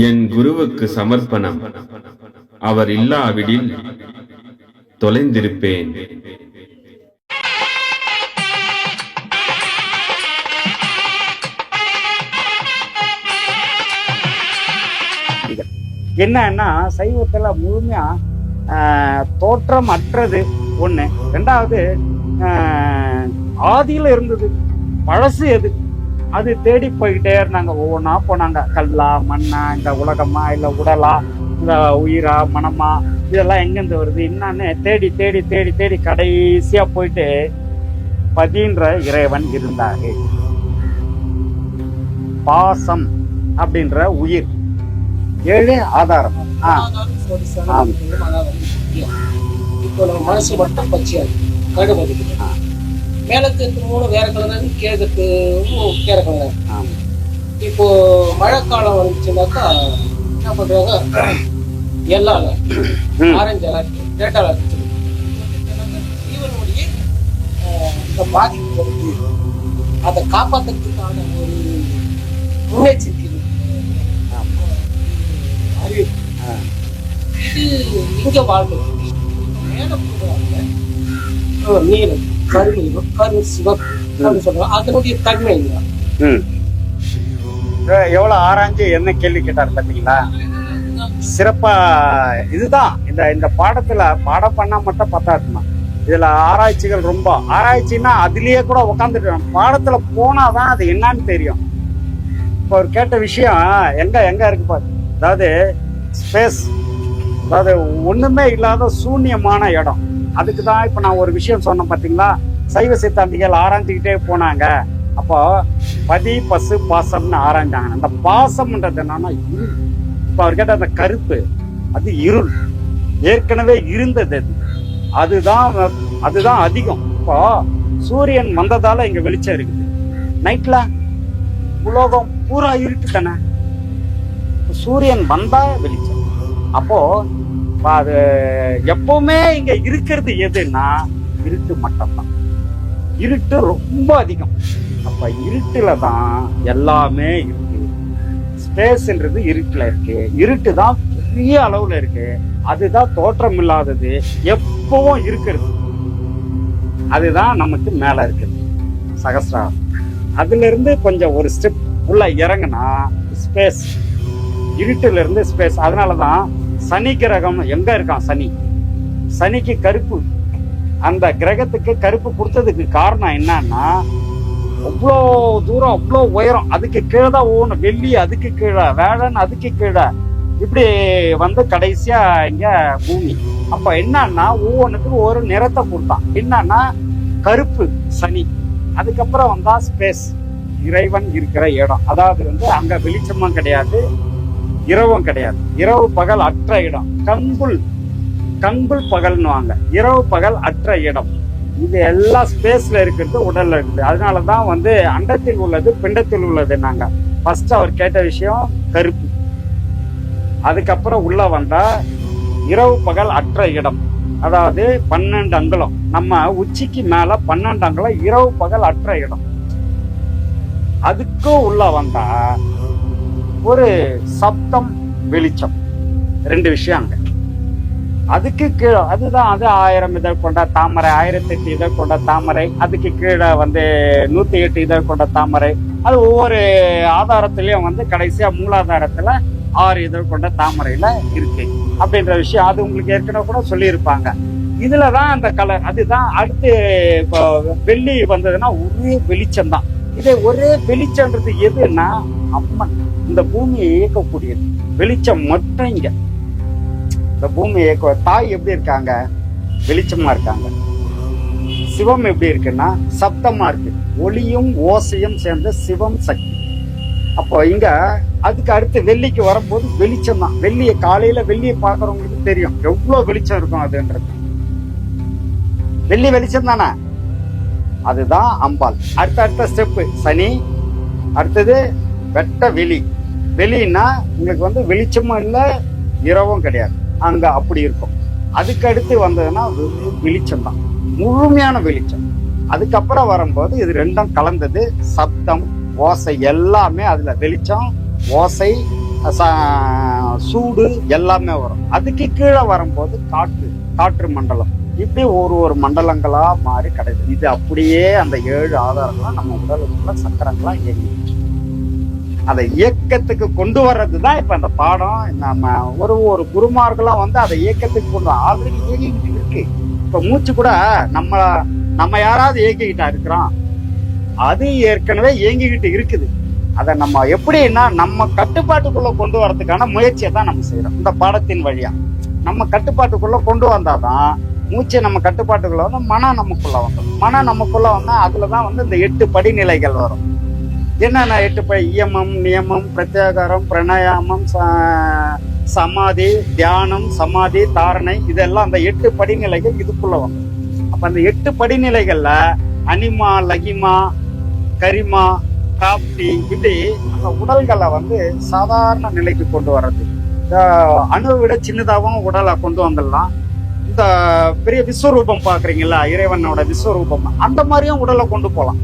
என் குருவுக்கு சமர்ப்பணம். அவர் இல்லாவிடில் தொலைந்திருப்பேன். என்னன்னா சைவத்துல முழுமையா தோற்றம் அற்றது ஒண்ணு. ரெண்டாவது ஆதியில இருந்தது பழசு எது அது தேடி போய்கிட்டே இருந்தாங்க. ஒவ்வொன்றா போனாங்க. கல்லா, மண்ணா, இந்த உலகமா, இல்லை உடலா, இந்த உயிரா, மனமா, இதெல்லாம் எங்கேருந்து வருது என்னன்னு தேடி தேடி தேடி தேடி கடைசியா போயிட்டு பதின்ற இறைவன் இருந்தாரு. பாசம் அப்படின்ற உயிர் 7 ஆதாரம். இப்போ நம்ம மனசு மட்டும் பச்சையா கடுபதி மேலத்து 3 வேற கலர், கேதுக்கு வேற கலர். இப்போ மழை காலம் வந்துச்சுனாக்கா என்ன பண்றாங்க, எல்லா ஆரஞ்சு அலர்ட், ரெட் அலர்ட். இவனுடைய இந்த பாதிப்பு வருது, அதை காப்பாற்றுறதுக்கான ஒரு முன்னெச்சரிக்கை அறிவிப்பு. இது இங்க வாழ்க்கை மேல போடுறாங்க. நீலம், கருநீலம், கரு சிவப்பு சொல்றாங்க. அதனுடைய தன்மை எவ்வளவு ஆராய்ச்சி என்ன கேள்வி கேட்டாரு பாத்தீங்களா? சிறப்பா இதுதான் இந்த பாடத்துல பாடம் பண்ணா மட்டும் பத்தாதுமா. இதுல ஆராய்ச்சிகள் ரொம்ப. ஆராய்ச்சின்னா அதுலயே கூட உட்காந்துட்டு பாடத்துல போனாதான் அது என்னன்னு தெரியும். இப்போ ஒரு கேட்ட விஷயம் எங்க இருக்கு பாரு. அதாவது ஸ்பேஸ், அதாவது ஒண்ணுமே இல்லாத சூன்யமான இடம். அதுக்கு தான் இப்ப நான் ஒரு விஷயம் சொன்னேன் பாத்தீங்களா? சைவ சித்தாந்திகள் ஆராய்ச்சிக்கிட்டே போனாங்க. அப்போ பதி, பசு, பாசம்னு ஆராய்ச்சாங்க. அந்த பாசம்ன்றது என்னன்னா இருள். இப்ப அவர் கேட்ட அந்த கருப்பு, அது இருள், ஏற்கனவே இருந்தது. அதுதான் அதிகம். இப்போ சூரியன் வந்ததால இங்க வெளிச்சம் இருக்குது. நைட்ல உலோகம் பூரா இருட்டு தானே. சூரியன் வந்தா வெளிச்சம். அப்போ அது எப்பவுமே இங்க இருக்கிறது எதுன்னா இருட்டு மட்டும்தான். இருட்டு ரொம்ப அதிகம். அப்ப இருட்டுல தான் எல்லாமே இருக்கு. ஸ்பேஸ்ன்றது இருட்டுல இருக்கு. இருட்டு தான் பெரிய அளவுல இருக்கு. அதுதான் தோற்றம் இல்லாதது, எப்பவும் இருக்கிறது. அதுதான் நமக்கு மேல இருக்குது சகஸ்ராரம். அதுல இருந்து கொஞ்சம் ஒரு ஸ்டெப் உள்ள இறங்குனா ஸ்பேஸ், இருட்டுல இருந்து ஸ்பேஸ். அதனாலதான் சனி கிரகம் எங்க இருக்கான்? சனிக்கு கருப்பு. அந்த கிரகத்துக்கு கருப்பு கொடுத்ததுக்கு காரணம் என்னன்னா, அவ்வளோ தூரம், அவ்வளோ உயரம், அதுக்கு கீழே தான் ஓணும். வெள்ளி அதுக்கு கீழே, வேளன் அதுக்கு கீழே, இப்படி வந்து கடைசியா இங்க பூமி. அப்ப என்னன்னா ஒவ்வொன்றுக்கும் ஒரு நிறத்தை கொடுத்தான். என்னன்னா கருப்பு சனி, அதுக்கப்புறம் வந்தா ஸ்பேஸ், இறைவன் இருக்கிற இடம். அதாவது அங்க வெளிச்சமும் கிடையாது, இரவும் கிடையாது. இரவு பகல் அற்ற இடம். கங்குல் பகல்னுவாங்க. இரவு பகல் அற்ற இடம். இது எல்லா ஸ்பேஸ்ல இருக்கிறது உடல்ல இருக்குது. அதனாலதான் அண்டத்தில் உள்ளது பிண்டத்தில் உள்ளது. நாங்க ஃபர்ஸ்ட் அவர் கேட்ட விஷயம் கருப்பு. அதுக்கப்புறம் உள்ள வந்தா இரவு பகல் அற்ற இடம். அதாவது 12 அங்குலம், நம்ம உச்சிக்கு மேல 12 அங்குலம் இரவு பகல் அற்ற இடம். அதுக்கும் உள்ள வந்தா ஒரு சப்தம், வெளிச்சம், 2 விஷயம் அங்க. அதுக்கு கீழே அதுதான் 1000 இதழ் கொண்ட தாமரை, 1008 இதழ் கொண்ட தாமரை. அதுக்கு கீழே 108 இதழ் கொண்ட தாமரை. அது ஒவ்வொரு ஆதாரத்திலயும் கடைசியா மூலாதாரத்துல 6 இதழ் கொண்ட தாமரையில இருக்கு அப்படின்ற விஷயம். அது உங்களுக்கு ஏற்கனவே கூட சொல்லியிருப்பாங்க. இதுலதான் அந்த கலர். அதுதான் அடுத்து. இப்போ வெள்ளி வந்ததுன்னா ஒரே வெளிச்சம் தான். இதே ஒரே வெளிச்சம்ன்றது எதுன்னா அம்மன், இந்த பூமியை இயக்கக்கூடியது. வெளிச்சம் மட்டும் இங்க இந்த பூமியை இயக்க. தாய் எப்படி இருக்காங்க? வெளிச்சமா இருக்காங்க. சிவம் எப்படி இருக்குன்னா சப்தமா இருக்கு. ஒளியும் ஓசையும் சேர்ந்த சிவம் சக்தி. அப்போ இங்க அதுக்கு அடுத்து வெள்ளிக்கு வரும்போது வெளிச்சம் தான். காலையில வெள்ளியை பாக்குறவங்களுக்கு தெரியும் எவ்வளவு வெளிச்சம் இருக்கும் அதுன்றது. வெள்ளி வெளிச்சம் தானே. அதுதான் அம்பாள். அடுத்த ஸ்டெப்பு சனி. அடுத்தது வெட்ட வெளின்னா உங்களுக்கு வெளிச்சமும் இல்லை, இரவும் கிடையாது. அங்க அப்படி இருக்கும். அதுக்கு அடுத்து வந்ததுன்னா வெளிச்சம் தான், முழுமையான வெளிச்சம். அதுக்கப்புறம் வரும்போது இது 2ம் கலந்தது. சப்தம், ஓசை எல்லாமே அதுல. வெளிச்சம், ஓசை, சூடு எல்லாமே வரும். அதுக்கு கீழே வரும்போது காற்று மண்டலம், இப்படி ஒரு மண்டலங்களா மாறி கிடையாது. இது அப்படியே அந்த 7 ஆதாரங்களா நம்ம உடலுக்குள்ள சக்கரங்களா இயங்கி அதை இயக்கத்துக்கு கொண்டு வர்றதுதான் இப்ப அந்த பாடம். நம்ம ஒரு குருமார்களாம் வந்து அதை இயக்கத்துக்கு கொண்டு ஆல்ரெடி இயங்கிக்கிட்டு இருக்கு. இப்ப மூச்சு கூட நம்ம யாராவது இயக்கிக்கிட்டா இருக்கிறோம், அது ஏற்கனவே இயங்கிக்கிட்டு இருக்குது. அதை நம்ம எப்படின்னா நம்ம கட்டுப்பாட்டுக்குள்ள கொண்டு வரதுக்கான முயற்சியை தான் நம்ம செய்யறோம். இந்த பாடத்தின் வழியா நம்ம கட்டுப்பாட்டுக்குள்ள கொண்டு வந்தாதான் மூச்சை நம்ம கட்டுப்பாட்டுக்குள்ள வந்து மனம் நமக்குள்ள வந்துடும். மனம் நமக்குள்ள வந்தா அதுலதான் வந்து இந்த 8 படிநிலைகள் வரும். என்னென்ன 8 படி? இயமம், நியமம், பிரத்யாகாரம், பிரணயாமம், சமாதி, தியானம், சமாதி, தாரணை, இதெல்லாம் அந்த 8 படிநிலைகள் இதுக்குள்ள வரும். அப்ப அந்த 8 படிநிலைகள்ல அனிமா, லகிமா, கரிமா, காப்டி, இப்படி அந்த உடல்களை வந்து சாதாரண நிலைக்கு கொண்டு வர்றது. இந்த அணுவை விட சின்னதாகவும் உடலை கொண்டு வந்துடலாம். இந்த பெரிய விஸ்வரூபம் பாக்குறீங்களா, இறைவனோட விஸ்வரூபம், அந்த மாதிரியும் உடலை கொண்டு போகலாம்.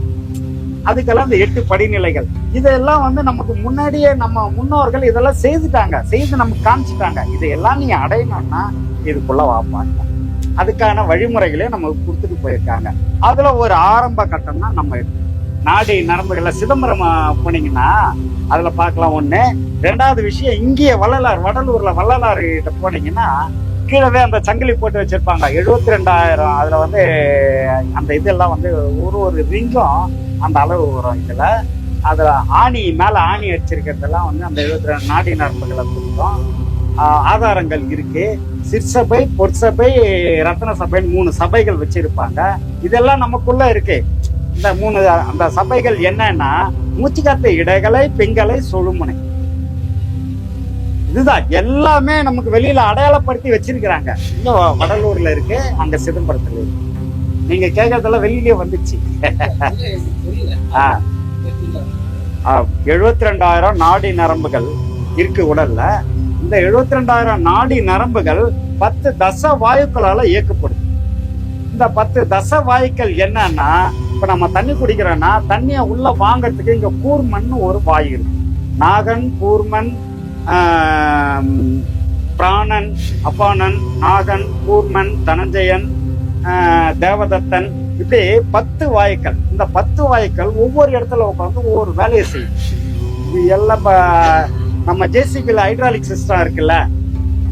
அதுக்கெல்லாம் இந்த 8 படிநிலைகள். இதெல்லாம் வந்து நமக்கு முன்னாடியே நம்ம முன்னோர்கள் இதெல்லாம் செய்து நமக்கு காமிச்சிட்டாங்க. இதையெல்லாம் நீங்க அடையணும்னா இதுக்குள்ள வாப்பாங்க. அதுக்கான வழிமுறைகளே நமக்கு கொடுத்துட்டு போயிருக்காங்க. அதுல ஒரு ஆரம்ப கட்டம் தான் நம்ம நாடி நரம்புகளை. சிதம்பரம் போனீங்கன்னா அதுல பார்க்கலாம். ஒண்ணு. 2வது விஷயம், இங்கேயே வடலூர்ல வள்ளலார் கிட்ட போனீங்கன்னா கீழவே அந்த சங்கிலி போட்டு வச்சிருப்பாங்க. 72,000 அதுல வந்து அந்த இதெல்லாம் வந்து ஒரு ரிங்கும் அந்த அளவு வரும். இதுல அதுல மேல ஆணி அடிச்சிருக்கிறதெல்லாம் வந்து அந்த 72 நாடி நரம்புகளை கொடுத்தோம். ஆதாரங்கள் இருக்கு. சிற்சபை, பொற்சபை, ரத்ன சபைன்னு 3 சபைகள் வச்சிருப்பாங்க. இதெல்லாம் நமக்குள்ள இருக்கு. இந்த 3 அந்த சபைகள் என்னன்னா மூச்சுக்காத்த இடைகளை, பெண்களை, சொலுமுனை, இதுதான் எல்லாமே நமக்கு வெளியில அடையாளப்படுத்தி வச்சிருக்கிறாங்க. இங்க வடலூர்ல இருக்கு, அங்க சிதம்பரத்துல இருக்கு. நீங்க கேட்கறதெல்லாம் வெளியிலேயே வந்துச்சு. 72,000 நாடி நரம்புகள் இருக்கு உடல்ல. இந்த 72,000 நாடி நரம்புகள் 10 தச வாயுக்களால இயக்கப்படுது. இந்த 10 தச வாயுக்கள் என்னன்னா, இப்ப நம்ம தண்ணி குடிக்கிறோம்னா தண்ணிய உள்ள வாங்கறதுக்கு இங்க கூர்மன் ஒரு வாயு இருக்கு. நாகன், கூர்மன், பிராணன், அபானன், நாகன், கூர்மன், தனஞ்சயன், தேவதத்தன், இப்படி 10 வாயுக்கள். இந்த 10 வாயுக்கள் ஒவ்வொரு இடத்துல உட்காந்து ஒவ்வொரு வேலையை செய்யும். இது எல்லாம் நம்ம ஜேசிபில ஹைட்ராலிக் சிஸ்டம் இருக்குல்ல,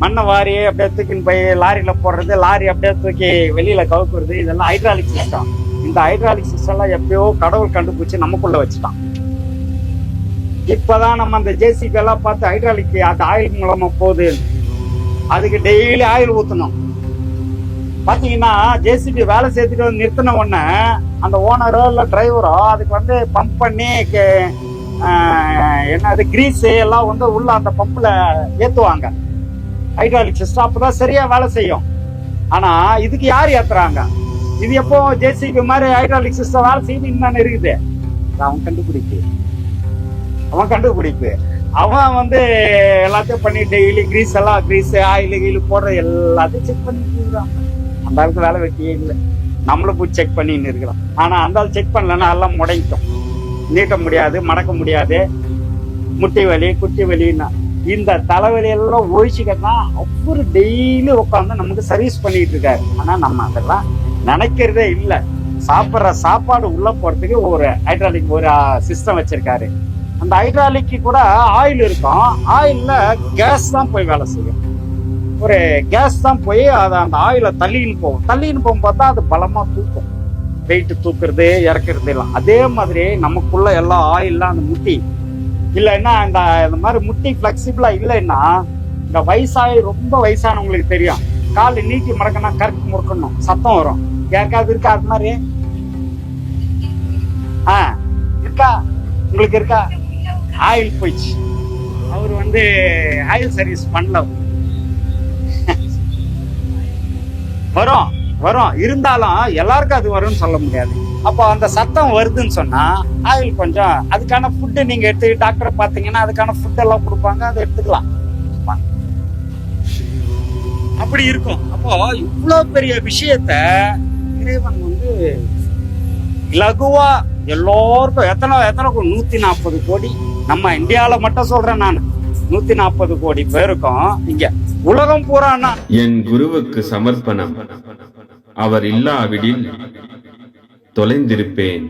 மண்ணை வாரி அப்படியே தூக்கின்னு போய் லாரியில போடுறது, லாரி அப்படியே தூக்கி வெளியில கவுக்குறது, இதெல்லாம் ஹைட்ராலிக் சிஸ்டம். இந்த ஹைட்ராலிக் சிஸ்டம் எல்லாம் எப்பயோ கடவுள் கண்டுபிடிச்சு நமக்குள்ள வச்சுட்டான். இப்பதான் நம்ம அந்த ஜேசிபி எல்லாம் பார்த்து ஹைட்ராலிக் அந்த ஆயில் மூலமா போகுது, அதுக்கு டெய்லி ஆயில் ஊத்தணும். பாத்தீங்கன்னா ஜேசிபி வேலை செய்துட்டு வந்து நிறுத்தின உடனே அந்த ஓனரோ இல்ல டிரைவரோ அதுக்கு வந்து பம்ப் பண்ணி என்னது கிரீஸ் எல்லாம் வந்து உள்ள அந்த பம்புல ஏத்துவாங்க. ஹைட்ராலிக் சிஸ்டம் அப்பதான் சரியா வேலை செய்யும். ஆனா இதுக்கு யார் ஏத்துறாங்க? இது எப்போ ஜேசிபி மாதிரி ஹைட்ராலிக் சிஸ்டம் வேலை செய்து இன்னும் இருக்குது. அவன் கண்டுபிடிப்பு அவன் வந்து எல்லாத்தையும் பண்ணி டெய்லி கிரீஸ் ஆயில் போடுற எல்லாத்தையும் செக் பண்ணிட்டு இருக்கிறான். அந்த அளவுக்கு வேலை வெட்டியே இல்லை. நம்மள போய் செக் பண்ணின்னு இருக்கிறோம். ஆனா அந்த ஆள் செக் பண்ணலன்னா எல்லாம் முடைக்கும், நீட்ட முடியாது, மடக்க முடியாது, முட்டி வலி, குட்டி வலின்னா. இந்த தலைவலி எல்லாம் ஒழிச்சுக்கன்னா ஒவ்வொரு டெய்லி உட்காந்து நமக்கு சர்வீஸ் பண்ணிட்டு இருக்காரு. ஆனா நம்ம அதெல்லாம் நினைக்கிறதே இல்லை. சாப்பிட்ற சாப்பாடு உள்ள போறதுக்கு ஒரு ஹைட்ராலிக் ஒரு சிஸ்டம் வச்சிருக்காரு. அந்த ஹைட்ராலிக்கு கூட ஆயில் இருக்கும். ஆயில்ல கேஸ் தான் போய் வேலை செய்யும். ஒரு கேஸ் தான் போய் அதை அந்த ஆயில தள்ளின்னு போகும் பார்த்தா அது பலமா தூக்கும். வெயிட் தூக்குறது, இறக்குறது எல்லாம். அதே மாதிரி நமக்குள்ள எல்லா ஆயில்லாம் அந்த முட்டி இல்லைன்னா இந்த மாதிரி முட்டி பிளெக்சிபிளா இல்லைன்னா, இந்த ரொம்ப வயசானவங்களுக்கு தெரியும், கால் நீட்டி மடக்கணும், கருக்கு முறுக்கணும், சத்தம் வரும். யாருக்காவது இருக்கா அது மாதிரி? இருக்கா? உங்களுக்கு இருக்கா? ஆயில் போயிடுச்சு. அவர் வந்து ஆயில் சர்வீஸ் பண்ணல. வரும் இருந்தாலும் எல்லாருக்கும் அது வரும்னு சொல்ல முடியாது. அப்போ அந்த சத்தம் வருதுன்னு சொன்னா ஆயில் கொஞ்சம் அதுக்கான ஃபுட்டு நீங்க எடுத்து டாக்டரை பார்த்தீங்கன்னா அதுக்கான ஃபுட் எல்லாம் கொடுப்பாங்க, அதை எடுத்துக்கலாம். அப்படி இருக்கும். அப்போ இவ்வளவு பெரிய விஷயத்த இறைவன் வந்து இலகுவா எல்லாருக்கும் எத்தனை 140 கோடி, நம்ம இந்தியாவில மட்டும் சொல்றேன் நான், 140 கோடி பேருக்கும் இங்க உலகம் பூரானா என் குருவுக்கு சமர்ப்பணம். அவர் இல்லாவிடில் தொலைந்திருப்பேன்.